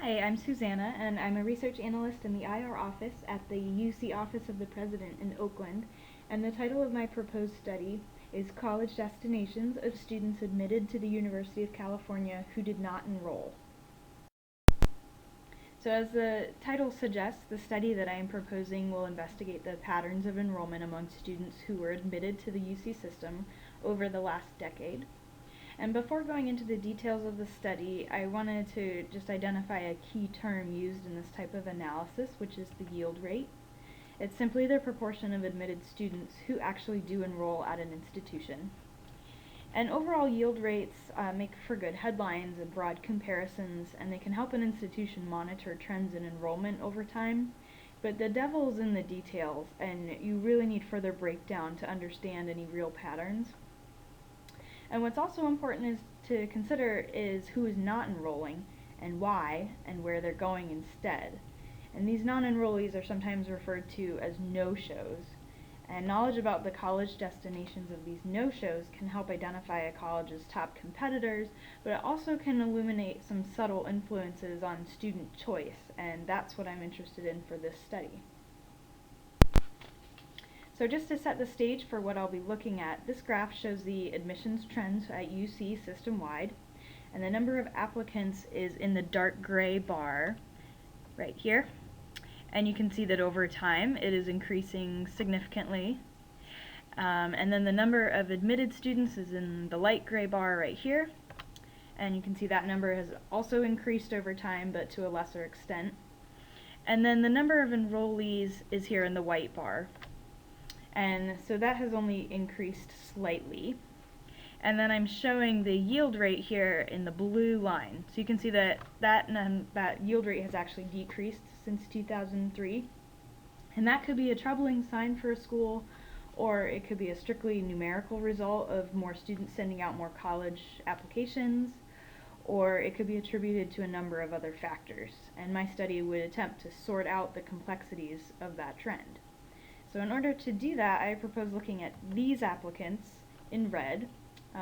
Hi, I'm Susannah, and I'm a research analyst in the IR office at the UC Office of the President in Oakland, and the title of my proposed study is College Destinations of Students Admitted to the University of California Who Did Not Enroll. So as the title suggests, the study that I am proposing will investigate the patterns of enrollment among students who were admitted to the UC system over the last decade. And before going into the details of the study, I wanted to just identify a key term used in this type of analysis, which is the yield rate. It's simply the proportion of admitted students who actually do enroll at an institution. And overall yield rates make for good headlines and broad comparisons, and they can help an institution monitor trends in enrollment over time. But the devil's in the details, and you really need further breakdown to understand any real patterns. And what's also important is to consider is who is not enrolling and why and where they're going instead. And these non-enrollees are sometimes referred to as no-shows. And knowledge about the college destinations of these no-shows can help identify a college's top competitors, but it also can illuminate some subtle influences on student choice, and that's what I'm interested in for this study. So just to set the stage for what I'll be looking at, this graph shows the admissions trends at UC system-wide, and the number of applicants is in the dark gray bar right here. And you can see that over time it is increasing significantly. And then the number of admitted students is in the light gray bar right here. And you can see that number has also increased over time, but to a lesser extent. And then the number of enrollees is here in the white bar. And so that has only increased slightly. And then I'm showing the yield rate here in the blue line. So you can see that that yield rate has actually decreased since 2003. And that could be a troubling sign for a school, or it could be a strictly numerical result of more students sending out more college applications, or it could be attributed to a number of other factors. And my study would attempt to sort out the complexities of that trend. So in order to do that, I propose looking at these applicants in red,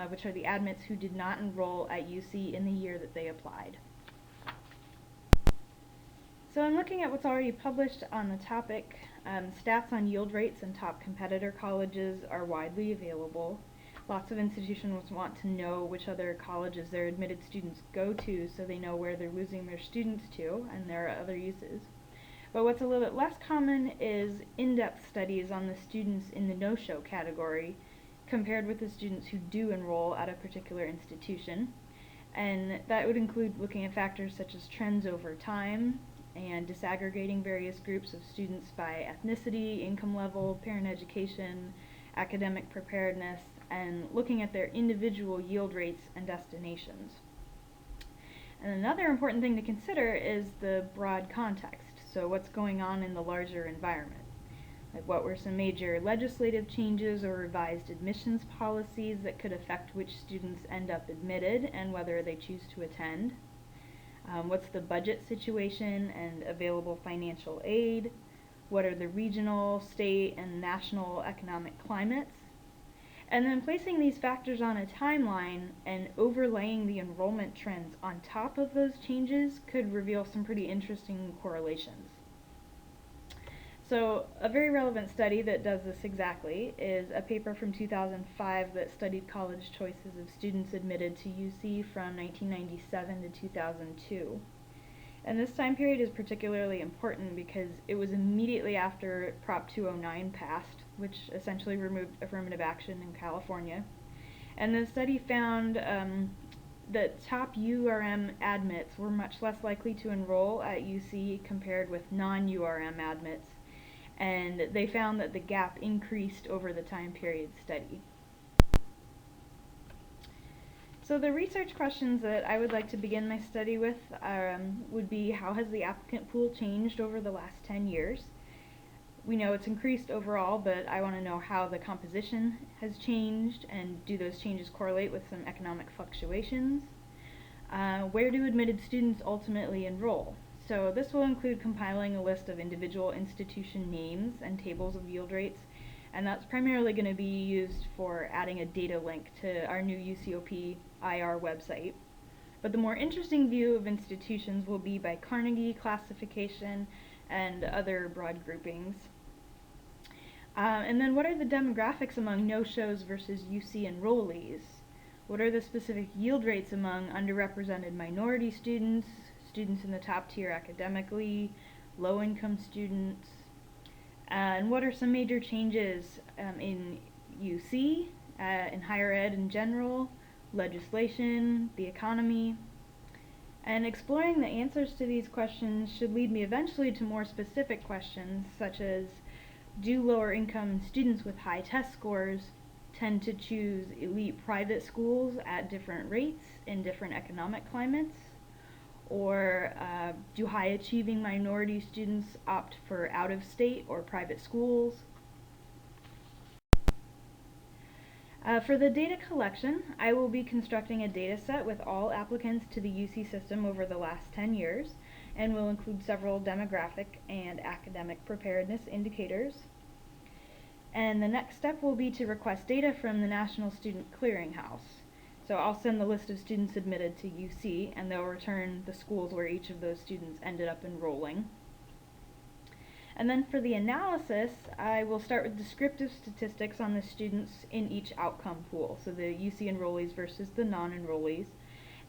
which are the admits who did not enroll at UC in the year that they applied. So I'm looking at what's already published on the topic. Stats on yield rates and top competitor colleges are widely available. Lots of institutions want to know which other colleges their admitted students go to so they know where they're losing their students to, and there are other uses. But what's a little bit less common is in-depth studies on the students in the no-show category compared with the students who do enroll at a particular institution. And that would include looking at factors such as trends over time and disaggregating various groups of students by ethnicity, income level, parent education, academic preparedness, and looking at their individual yield rates and destinations. And another important thing to consider is the broad context. So what's going on in the larger environment? Like what were some major legislative changes or revised admissions policies that could affect which students end up admitted and whether they choose to attend? What's the budget situation and available financial aid? What are the regional, state, and national economic climates? And then placing these factors on a timeline and overlaying the enrollment trends on top of those changes could reveal some pretty interesting correlations. So a very relevant study that does this exactly is a paper from 2005 that studied college choices of students admitted to UC from 1997 to 2002. And this time period is particularly important because it was immediately after Prop 209 passed, which essentially removed affirmative action in California. And the study found that top URM admits were much less likely to enroll at UC compared with non-URM admits. And they found that the gap increased over the time period studied. So the research questions that I would like to begin my study with would be, how has the applicant pool changed over the last 10 years? We know it's increased overall, but I want to know how the composition has changed, and do those changes correlate with some economic fluctuations? Where do admitted students ultimately enroll? So this will include compiling a list of individual institution names and tables of yield rates, and that's primarily going to be used for adding a data link to our new UCOP IR website. But the more interesting view of institutions will be by Carnegie classification and other broad groupings. And then what are the demographics among no-shows versus UC enrollees? What are the specific yield rates among underrepresented minority students, students in the top tier academically, low-income students? And what are some major changes in UC, in higher ed in general, legislation, the economy? And exploring the answers to these questions should lead me eventually to more specific questions, such as, do lower income students with high test scores tend to choose elite private schools at different rates in different economic climates? Or do high achieving minority students opt for out-of-state or private schools? For the data collection, I will be constructing a data set with all applicants to the UC system over the last 10 years, and will include several demographic and academic preparedness indicators. And the next step will be to request data from the National Student Clearinghouse. So I'll send the list of students admitted to UC, and they'll return the schools where each of those students ended up enrolling. And then for the analysis, I will start with descriptive statistics on the students in each outcome pool, so the UC enrollees versus the non-enrollees.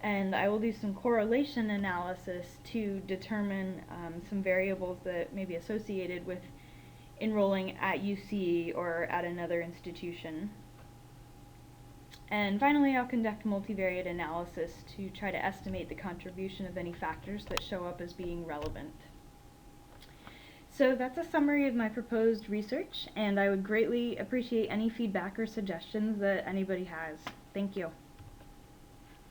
And I will do some correlation analysis to determine some variables that may be associated with enrolling at UC or at another institution. And finally, I'll conduct multivariate analysis to try to estimate the contribution of any factors that show up as being relevant. So that's a summary of my proposed research, and I would greatly appreciate any feedback or suggestions that anybody has. Thank you.